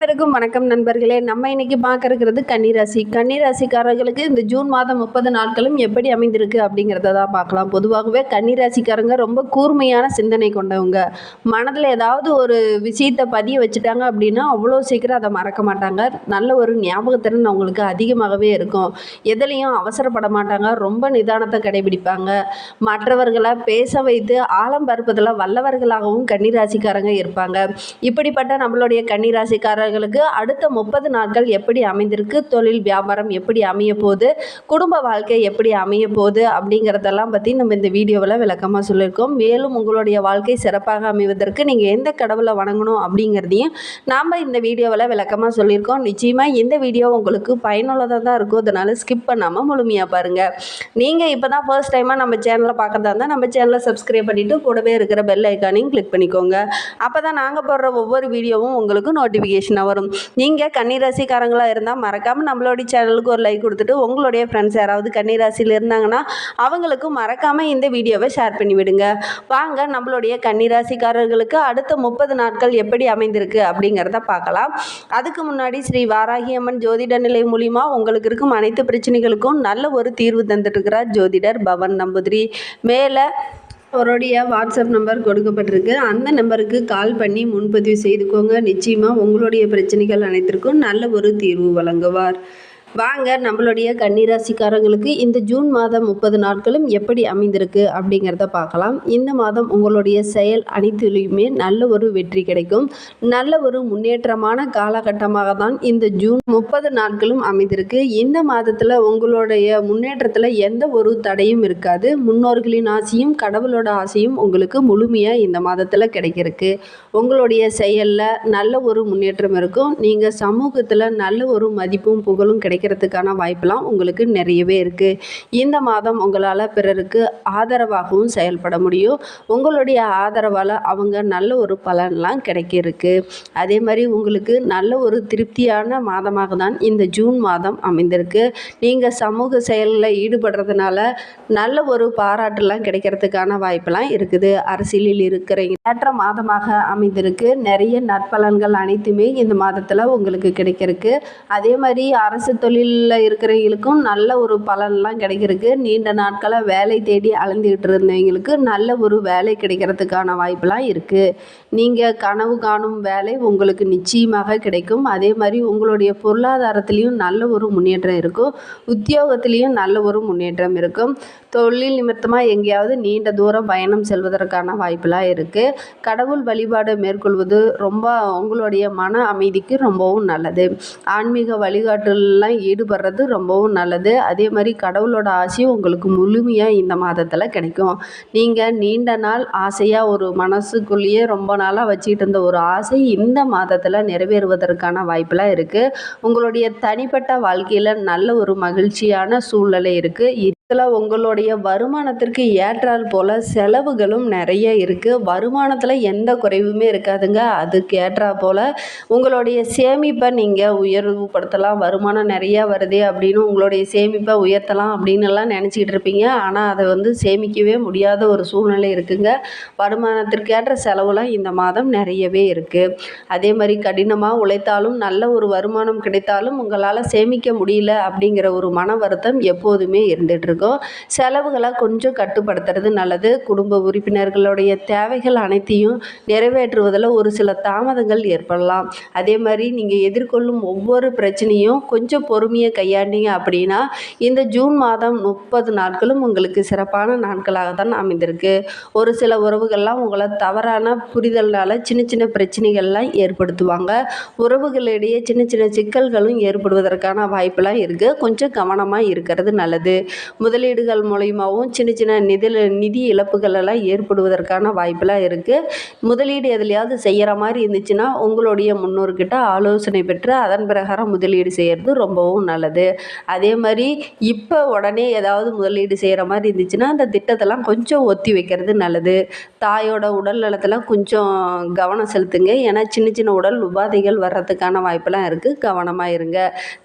அனைவருக்கும் வணக்கம் நண்பர்களே. நம்ம இன்னைக்கு பார்க்க இருக்கிறது கன்னிராசி. கன்னிராசிக்காரர்களுக்கு இந்த ஜூன் மாதம் 30 நாட்களும் எப்படி அமைந்திருக்கு அப்படிங்கிறத தான் பார்க்கலாம். பொதுவாகவே கன்னிராசிக்காரங்க ரொம்ப கூர்மையான சிந்தனை கொண்டவங்க. மனதில் ஏதாவது ஒரு விஷயத்தை பதிய வச்சுட்டாங்க அப்படின்னா அவ்வளோ சீக்கிரம் அதை மறக்க மாட்டாங்க. நல்ல ஒரு ஞாபகத்திறன் அவங்களுக்கு அதிகமாகவே இருக்கும். எதுலேயும் அவசரப்பட மாட்டாங்க. ரொம்ப நிதானத்தை கடைபிடிப்பாங்க. மற்றவர்களை பேச வைத்து ஆழம் பருப்பதில் வல்லவர்களாகவும் கன்னிராசிக்காரங்க இருப்பாங்க. இப்படிப்பட்ட நம்மளுடைய கன்னிராசிக்காரர்களுக்கு அடுத்த 30 நாட்கள் எப்படி அமைந்திருக்கு, தொழில் வியாபாரம் எப்படி அமைய போகுது, குடும்ப வாழ்க்கை எப்படி அமைய போகுது அப்படிங்கிறதெல்லாம் பற்றி நம்ம இந்த வீடியோவில் விளக்கமாக சொல்லியிருக்கோம். மேலும் உங்களுடைய வாழ்க்கை சிறப்பாக அமைவதற்கு நீங்கள் எந்த கடவுளை வணங்கணும் அப்படிங்கிறதையும் நாம் இந்த வீடியோவில் விளக்கமாக சொல்லியிருக்கோம். நிச்சயமாக இந்த வீடியோ உங்களுக்கு பயனுள்ளதாக தான் இருக்கும். அதனால் ஸ்கிப் பண்ணாமல் முழுமையாக பாருங்கள். நீங்கள் இப்போ தான் ஃபர்ஸ்ட் டைமாக நம்ம சேனலை பார்க்கறதா இருந்தால் நம்ம சேனலை சப்ஸ்கிரைப் பண்ணிவிட்டு கூடவே இருக்கிற பெல் ஐக்கானையும் கிளிக் பண்ணிக்கோங்க. அப்போ தான் நாங்கள் போடுற ஒவ்வொரு வீடியோவும் உங்களுக்கு நோட்டிஃபிகேஷனாக வரும். நீங்கள் கன்னிராசிக்காரங்களாக இருந்தால் மறக்காமல் நம்மளுடைய சேனலுக்கு ஒரு லைக் கொடுத்துட்டு உங்களுடைய ஃப்ரெண்ட்ஸ் யாராவது கன்னிராசியில் இருந்தாங்கன்னா அவங்களுக்கும் மறக்காமல் இந்த வீடியோவை ஷேர் பண்ணி விடுங்க. வாங்க நம்மளுடைய கன்னிராசிக்காரர்களுக்கு அடுத்த 30 நாட்கள் எப்படி அமைந்திருக்கு அப்படிங்கிறத பார்க்கலாம். அதுக்கு முன்னாடி ஸ்ரீ வாராகி அம்மன் ஜோதிட நிலை மூலிமா உங்களுக்கு இருக்கும் அனைத்து பிரச்சனைகளுக்கும் நல்ல ஒரு தீர்வு தந்துட்டு இருக்கிறார் ஜோதிடர் பவன் நம்பூதிரி. மேலே அவருடைய வாட்ஸ்அப் நம்பர் கொடுக்கப்பட்டிருக்கு. அந்த நம்பருக்கு கால் பண்ணி முன்பதிவு செய்துக்கோங்க. நிச்சயமாக உங்களுடைய பிரச்சனைகள் அனைத்திற்கும் நல்ல ஒரு தீர்வு வழங்குவார். வாங்க நம்மளுடைய கன்னிராசிக்காரங்களுக்கு இந்த ஜூன் மாதம் 30 நாட்களும் எப்படி அமைந்திருக்கு அப்படிங்கிறத பார்க்கலாம். இந்த மாதம் உங்களுடைய செயல் அனைத்திலுமே நல்ல ஒரு வெற்றி கிடைக்கும். நல்ல ஒரு முன்னேற்றமான காலகட்டமாக தான் இந்த ஜூன் 30 நாட்களும் அமைந்திருக்கு. இந்த மாதத்தில் உங்களுடைய முன்னேற்றத்தில் எந்த ஒரு தடையும் இருக்காது. முன்னோர்களின் ஆசையும் கடவுளோட ஆசையும் உங்களுக்கு முழுமையாக இந்த மாதத்தில் கிடைக்கிறதுக்கு உங்களுடைய செயலில் நல்ல ஒரு முன்னேற்றம் இருக்கும். நீங்கள் சமூகத்தில் நல்ல ஒரு மதிப்பும் புகழும் கிடைக்கிறதுக்கான வாய்ப்பெல்லாம் உங்களுக்கு நிறையவே இருக்குது. இந்த மாதம் உங்களால் பிறருக்கு ஆதரவாகவும் செயல்பட முடியும். உங்களுடைய ஆதரவால் அவங்க நல்ல ஒரு பலன்லாம் கிடைக்கிறதுக்கு அதே மாதிரி உங்களுக்கு நல்ல ஒரு திருப்தியான மாதமாக தான் இந்த ஜூன் மாதம் அமைந்திருக்கு. நீங்கள் சமூக செயலில் ஈடுபடுறதுனால நல்ல ஒரு பாராட்டுலாம் கிடைக்கிறதுக்கான வாய்ப்பெல்லாம் இருக்குது. அரசியலில் இருக்கிற ஏற்ற மாதமாக அமைந்திருக்கு. நிறைய நற்பலன்கள் அனைத்துமே இந்த மாதத்தில் உங்களுக்கு கிடைக்கிறதுக்கு அதே மாதிரி அரசு தொழிலில் இருக்கிறவங்களுக்கும் நல்ல ஒரு பலன்லாம் கிடைக்கிறதுக்கு நீண்ட நாட்களாக வேலை தேடி அலைந்துக்கிட்டு இருந்தவங்களுக்கு நல்ல ஒரு வேலை கிடைக்கிறதுக்கான வாய்ப்பெல்லாம் இருக்குது. நீங்கள் கனவு காணும் வேலை உங்களுக்கு நிச்சயமாக கிடைக்கும். அதே மாதிரி உங்களுடைய பொருளாதாரத்துலேயும் நல்ல ஒரு முன்னேற்றம் இருக்கும். உத்தியோகத்திலையும் நல்ல ஒரு முன்னேற்றம் இருக்கும். தொழில் நிமித்தமாக எங்கேயாவது நீண்ட தூரம் பயணம் செல்வதற்கான வாய்ப்பெல்லாம் இருக்குது. கடவுள் வழிபாடு மேற்கொள்வது ரொம்ப உங்களுடைய மன அமைதிக்கு ரொம்பவும் நல்லது. ஆன்மீக வழிகாட்டுலாம் ஈடுபடுறது ரொம்பவும் நல்லது. அதே மாதிரி கடவுளோட ஆசையும் உங்களுக்கு முழுமையாக இந்த மாதத்தில் கிடைக்கும். நீங்கள் நீண்ட நாள் ஆசையாக ஒரு மனசுக்குள்ளேயே ரொம்ப நாளாக வச்சுக்கிட்டு இருந்த ஒரு ஆசை இந்த மாதத்தில் நிறைவேறுவதற்கான வாய்ப்பெல்லாம் இருக்குது. உங்களுடைய தனிப்பட்ட வாழ்க்கையில் நல்ல ஒரு மகிழ்ச்சியான சூழ்நிலை இருக்குது. இதில் உங்களுடைய வருமானத்திற்கு ஏற்றால் போல் செலவுகளும் நிறைய இருக்குது. வருமானத்தில் எந்த குறைவுமே இருக்காதுங்க. அதுக்கு ஏற்றா போல் உங்களுடைய சேமிப்பை நீங்கள் உயர்வுபடுத்தலாம். வருமானம் நிறையா வருதே அப்படின்னு உங்களுடைய சேமிப்பை உயர்த்தலாம் அப்படின்னு எல்லாம் நினச்சிக்கிட்டு இருப்பீங்க. ஆனால் அதை சேமிக்கவே முடியாத ஒரு சூழ்நிலை இருக்குங்க. வருமானத்திற்கேற்ற செலவுலாம் இந்த மாதம் நிறையவே இருக்குது. அதே மாதிரி கடினமாக உழைத்தாலும் நல்ல ஒரு வருமானம் கிடைத்தாலும் உங்களால் சேமிக்க முடியல அப்படிங்கிற ஒரு மன வருத்தம் எப்போதுமே இருந்துகிட்டு இருக்கும். செலவுகளை கொஞ்சம் கட்டுப்படுத்துறது நல்லது. குடும்ப உறுப்பினர்களுடைய தேவைகள் அனைத்தையும் நிறைவேற்றுவதில் ஒரு சில தாமதங்கள் ஏற்படலாம். அதே மாதிரி நீங்கள் எதிர்கொள்ளும் ஒவ்வொரு பிரச்சனையும் கொஞ்சம் பொறுமையை கையாண்டீங்க அப்படின்னா இந்த ஜூன் மாதம் 30 நாட்களும் உங்களுக்கு சிறப்பான நாட்களாக தான் அமைந்திருக்கு. ஒரு சில உறவுகள்லாம் உங்களை தவறான புரிதல்னால சின்ன சின்ன பிரச்சனைகள்லாம் ஏற்படுத்துவாங்க. உறவுகளிடையே சின்ன சின்ன சிக்கல்களும் ஏற்படுவதற்கான வாய்ப்பெல்லாம் இருக்குது. கொஞ்சம் கவனமாக இருக்கிறது நல்லது. முதலீடுகள் மூலயமாவும் சின்ன சின்ன நிதி இழப்புகள் எல்லாம் ஏற்படுவதற்கான வாய்ப்பெல்லாம் இருக்குது. முதலீடு எதுலையாவது செய்கிற மாதிரி இருந்துச்சுன்னா உங்களுடைய முன்னோர்கிட்ட ஆலோசனை பெற்று அதன் பிரகாரம் முதலீடு செய்கிறது ரொம்பவும் நல்லது. அதே மாதிரி இப்போ உடனே ஏதாவது முதலீடு செய்கிற மாதிரி இருந்துச்சுன்னா அந்த திட்டத்தெல்லாம் கொஞ்சம் ஒத்தி வைக்கிறது நல்லது. தாயோட உடல் நலத்தில் கொஞ்சம் கவனம் செலுத்துங்க. ஏன்னா சின்ன சின்ன உடல் உபாதைகள் வர்றதுக்கான வாய்ப்பெல்லாம் இருக்குது. கவனமாக இருங்க.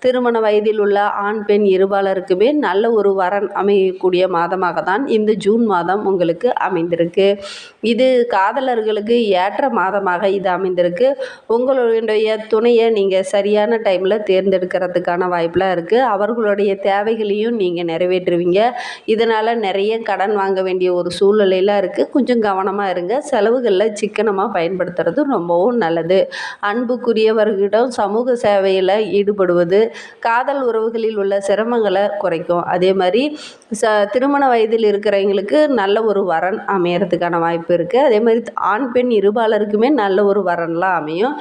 திருமண வயதில் உள்ள ஆண் பெண் இருபாலருக்குமே நல்ல ஒரு வரன் அமையக்கூடிய மாதமாக தான் இந்த ஜூன் மாதம் உங்களுக்கு அமைந்திருக்கு. இது காதலர்களுக்கு ஏற்ற மாதமாக இது அமைந்திருக்கு. உங்களுடைய துணையை நீங்கள் சரியான டைமில் தேர்ந்தெடுக்கிறதுக்கான வாய்ப்பெலாம் இருக்குது. அவர்களுடைய தேவைகளையும் நீங்கள் நிறைவேற்றுவீங்க. இதனால் நிறைய கடன் வாங்க வேண்டிய ஒரு சூழ்நிலையெல்லாம் இருக்குது. கொஞ்சம் கவனமாக இருங்க. செலவுகளில் சிக்கனமாக பயன்படுத்துறது ரொம்பவும் நல்லது. அன்புக்குரியவர்களிடம் சமூக சேவையில் ஈடுபடுவது காதல் உறவுகளில் உள்ள சிரமங்களை குறைக்கும். அதே மாதிரி திருமண வயதில் இருக்கிறவங்களுக்கு நல்ல ஒரு வரன் அமையறதுக்கான வாய்ப்பு இருக்குது. அதே மாதிரி ஆண் பெண் இருபாலருக்குமே நல்ல ஒரு வரன்லாம் அமையும்.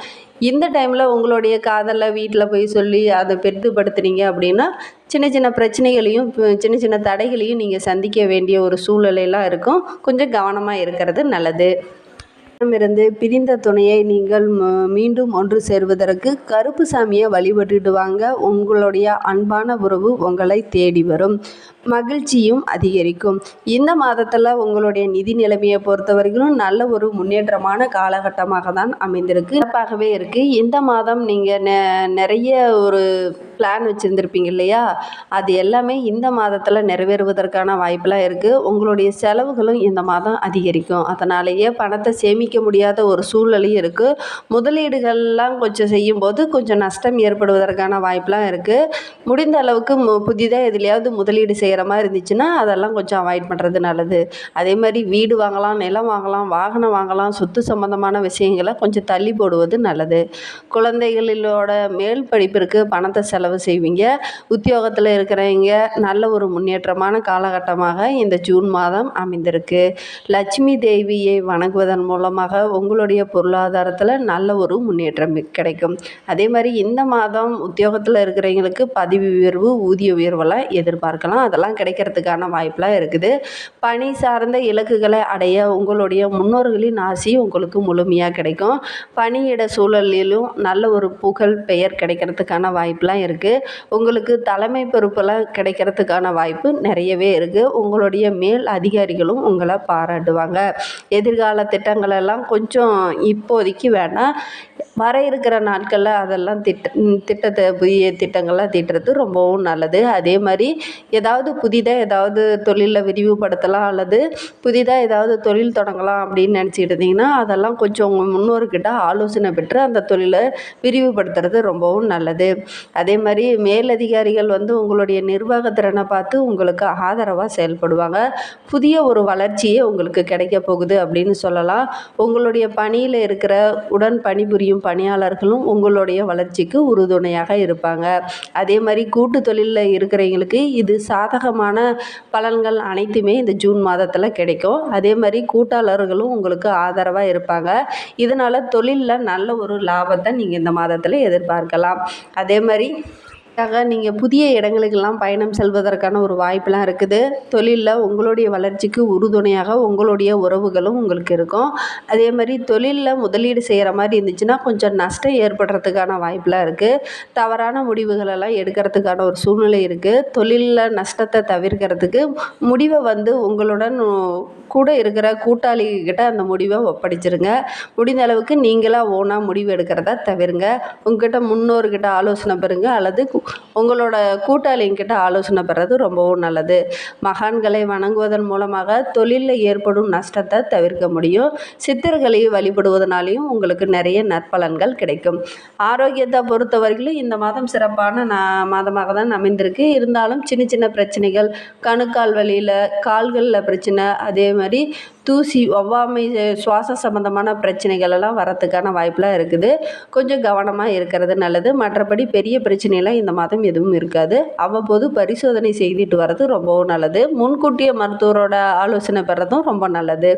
இந்த டைமில் உங்களுடைய காதலை வீட்டில் போய் சொல்லி அதை பெரிதுபடுத்துனீங்க அப்படின்னா சின்ன சின்ன பிரச்சனைகளையும் சின்ன சின்ன தடைகளையும் நீங்கள் சந்திக்க வேண்டிய ஒரு சூழ்நிலையெல்லாம் இருக்கும். கொஞ்சம் கவனமாக இருக்கிறது நல்லது. இருந்து பிரிந்த துணையை நீங்கள் மீண்டும் ஒன்று சேர்வதற்கு கருப்பு சாமியை வழிபட்டுட்டு வாங்க. உங்களுடைய அன்பான உறவு உங்களை தேடி வரும். மகிழ்ச்சியும் அதிகரிக்கும். இந்த மாதத்தில் உங்களுடைய நிதி நிலைமையை பொறுத்த வரைக்கும் நல்ல ஒரு முன்னேற்றமான காலகட்டமாக தான் அமைந்திருக்கு. சிறப்பாகவே இருக்குது. இந்த மாதம் நீங்கள் நிறைய ஒரு பிளான் வச்சுருந்துருப்பீங்க இல்லையா, அது எல்லாமே இந்த மாதத்தில் நிறைவேறுவதற்கான வாய்ப்பெலாம் இருக்குது. உங்களுடைய செலவுகளும் இந்த மாதம் அதிகரிக்கும். அதனாலேயே பணத்தை சேமிக்க முடியாத ஒரு சூழ்நிலையும் இருக்குது. முதலீடுகள்லாம் கொஞ்சம் செய்யும்போது கொஞ்சம் நஷ்டம் ஏற்படுவதற்கான வாய்ப்பெலாம் இருக்குது. முடிந்த அளவுக்கு புதிதாக எதுலையாவது முதலீடு செய்கிற மாதிரி இருந்துச்சுன்னா அதெல்லாம் கொஞ்சம் அவாய்ட் பண்ணுறது நல்லது. அதே மாதிரி வீடு வாங்கலாம், நிலம் வாங்கலாம், வாகனம் வாங்கலாம், சொத்து சம்பந்தமான விஷயங்களை கொஞ்சம் தள்ளி போடுவது நல்லது. குழந்தைகளோட மேல் படிப்பிற்கு பணத்தை செலவு செய்வீங்க. உத்தியோகத்தில் இருக்கிறவங்க நல்ல ஒரு முன்னேற்றமான காலகட்டமாக இந்த ஜூன் மாதம் அமைந்திருக்கு. லட்சுமி தேவியை வணங்குவதன் மூலமாக உங்களுடைய பொருளாதாரத்தில் நல்ல ஒரு முன்னேற்றம் கிடைக்கும். அதே மாதிரி இந்த மாதம் உத்தியோகத்தில் இருக்கிறவங்களுக்கு பதவி உயர்வு, ஊதிய உயர்வெல்லாம் எதிர்பார்க்கலாம். அதெல்லாம் கிடைக்கிறதுக்கான வாய்ப்பெலாம் இருக்குது. பணி சார்ந்த இலக்குகளை அடைய உங்களுடைய முன்னோர்களின் ஆசி உங்களுக்கு முழுமையாக கிடைக்கும். பணியிட சூழலிலும் நல்ல ஒரு புகழ் பெயர் கிடைக்கிறதுக்கான வாய்ப்பெலாம் இருக்குது. உங்களுக்கு தலைமை பொறுப்பெல்லாம் கிடைக்கிறதுக்கான வாய்ப்பு நிறையவே இருக்குது. உங்களுடைய மேல் அதிகாரிகளும் உங்களை பாராட்டுவாங்க. எதிர்கால திட்டங்களெல்லாம் கொஞ்சம் இப்போதைக்கு வேணாம், வர இருக்கிற நாட்களில் அதெல்லாம் புதிய திட்டங்கள்லாம் தீட்டுறது ரொம்பவும் நல்லது. அதே மாதிரி புதிதாக ஏதாவது தொழிலில் விரிவுபடுத்தலாம் அல்லது புதிதாக ஏதாவது தொழில் தொடங்கலாம் அப்படின்னு நினச்சிட்டு இருந்தீங்கன்னா அதெல்லாம் கொஞ்சம் உங்கள் முன்னோர்கிட்ட ஆலோசனை பெற்று அந்த தொழிலை விரிவுபடுத்துறது ரொம்பவும் நல்லது. அதே மாதிரி மேலதிகாரிகள் உங்களுடைய நிர்வாக திறனை பார்த்து உங்களுக்கு ஆதரவாக செயல்படுவாங்க. புதிய ஒரு வளர்ச்சியே உங்களுக்கு கிடைக்க போகுது அப்படின்னு சொல்லலாம். உங்களுடைய பணியில் இருக்கிற உடன் பணிபுரியும் பணியாளர்களும் உங்களுடைய வளர்ச்சிக்கு உறுதுணையாக இருப்பாங்க. அதே மாதிரி கூட்டு தொழிலில் இருக்கிறவங்களுக்கு இது சாதகமான பலன்கள் அனைத்துமே இந்த ஜூன் மாதத்தில் கிடைக்கும். அதே மாதிரி கூட்டாளர்களும் உங்களுக்கு ஆதரவாக இருப்பாங்க. இதனால் தொழிலில் நல்ல ஒரு லாபத்தை நீங்கள் இந்த மாதத்தில் எதிர்பார்க்கலாம். அதே மாதிரி நீங்கள் புதிய இடங்களுக்கெல்லாம் பயணம் செல்வதற்கான ஒரு வாய்ப்பெலாம் இருக்குது. தொழிலில் உங்களுடைய வளர்ச்சிக்கு உறுதுணையாக உங்களுடைய உறவுகளும் உங்களுக்கு இருக்கும். அதே மாதிரி தொழிலில் முதலீடு செய்கிற மாதிரி இருந்துச்சுன்னா கொஞ்சம் நஷ்டம் ஏற்படுறதுக்கான வாய்ப்பெலாம் இருக்குது. தவறான முடிவுகளெல்லாம் எடுக்கிறதுக்கான ஒரு சூழ்நிலை இருக்குது. தொழிலில் நஷ்டத்தை தவிர்க்கிறதுக்கு முடிவை உங்களுடன் கூட இருக்கிற கூட்டாளிகிட்ட அந்த முடிவை ஒப்படைச்சிருங்க. முடிந்த அளவுக்கு நீங்களாக ஓனாக முடிவு எடுக்கிறதா தவிருங்க. உங்ககிட்ட முன்னோர்கிட்ட ஆலோசனை பெறுங்க அல்லது உங்களோட கூட்டாளிங்கிட்ட ஆலோசனை பெறது ரொம்பவும் நல்லது. மகான்களை வணங்குவதன் மூலமாக தொழிலில் ஏற்படும் நஷ்டத்தை தவிர்க்க முடியும். சித்தர்களை வழிபடுவதனாலையும் உங்களுக்கு நிறைய நற்பலன்கள் கிடைக்கும். ஆரோக்கியத்தை பொறுத்தவரையிலும் இந்த மாதம் சிறப்பான மாதமாக தான் அமைந்திருக்கு. இருந்தாலும் சின்ன சின்ன பிரச்சனைகள், கணுக்கால் வலியில், கால்களில் பிரச்சனை, அதே மாதிரி தூசி, ஒவ்வாமை, சுவாச சம்பந்தமான பிரச்சனைகள் எல்லாம் வரத்துக்கான வாய்ப்பெலாம் இருக்குது. கொஞ்சம் கவனமாக இருக்கிறது நல்லது. மற்றபடி பெரிய பிரச்சனைலாம் இந்த மாதம் எதுவும் இருக்காது. அவ்வப்போது பரிசோதனை செய்துட்டு வர்றது ரொம்பவும் நல்லது. முன்கூட்டிய மருத்துவரோட ஆலோசனை பெறதும் ரொம்ப நல்லது.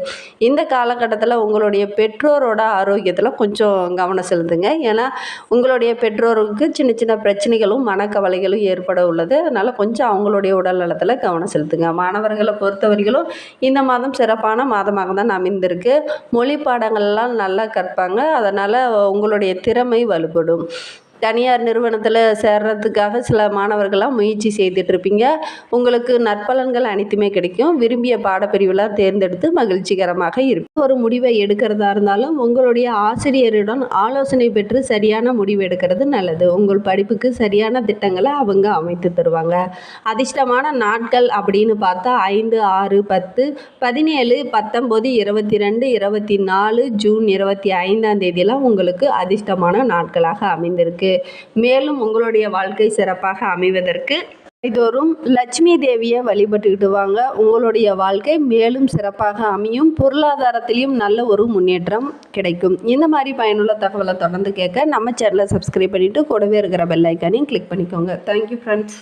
இந்த காலகட்டத்தில் உங்களுடைய பெற்றோரோட ஆரோக்கியத்தில் கொஞ்சம் கவனம் செலுத்துங்க. ஏன்னா உங்களுடைய பெற்றோருக்கு சின்ன சின்ன பிரச்சனைகளும் மனக்கவலைகளும் ஏற்பட உள்ளது. அதனால் கொஞ்சம் அவங்களுடைய உடல் நலத்தில் கவனம் செலுத்துங்க. மாணவர்களை பொறுத்தவரையிலும் இந்த மாதம் சிறப்பான மாதமாக தான் அமைந்திருக்கு. மொழி பாடங்கள்லாம் நல்லா கற்பாங்க. அதனால் உங்களுடைய திறமை வலுப்படும். தனியார் நிறுவனத்தில் சேர்றதுக்காக சில மாணவர்கள்லாம் முயற்சி செய்துட்ருப்பீங்க. உங்களுக்கு நற்பலன்கள் அனைத்துமே கிடைக்கும். விரும்பிய பாடப்பிரிவுலாம் தேர்ந்தெடுத்து மகிழ்ச்சிகரமாக இருக்கும். ஒரு முடிவை எடுக்கிறதா இருந்தாலும் உங்களுடைய ஆசிரியரிடம் ஆலோசனை பெற்று சரியான முடிவு எடுக்கிறது நல்லது. உங்கள் படிப்புக்கு சரியான திட்டங்களை அவங்க அமைத்து தருவாங்க. அதிர்ஷ்டமான நாட்கள் அப்படின்னு பார்த்தா 5, 6, 10, 17, 19, 22, 24 ஜூன் 25ஆம் தேதியெல்லாம் உங்களுக்கு அதிர்ஷ்டமான நாட்களாக அமைந்திருக்கு. மேலும் உங்களுடைய வாழ்க்கை சிறப்பாக அமைவதற்கு தினந்தோறும் லட்சுமி தேவியை வழிபட்டுக்கிட்டு வாங்க. உங்களுடைய வாழ்க்கை மேலும் சிறப்பாக அமையும். பொருளாதாரத்திலையும் நல்ல ஒரு முன்னேற்றம் கிடைக்கும். இந்த மாதிரி பயனுள்ள தகவலை தொடர்ந்து கேட்க நம்ம சேனலை சப்ஸ்கிரைப் பண்ணிவிட்டு கூடவே இருக்கிற பெல் ஐக்கானையும் கிளிக் பண்ணிக்கோங்க. Thank you friends.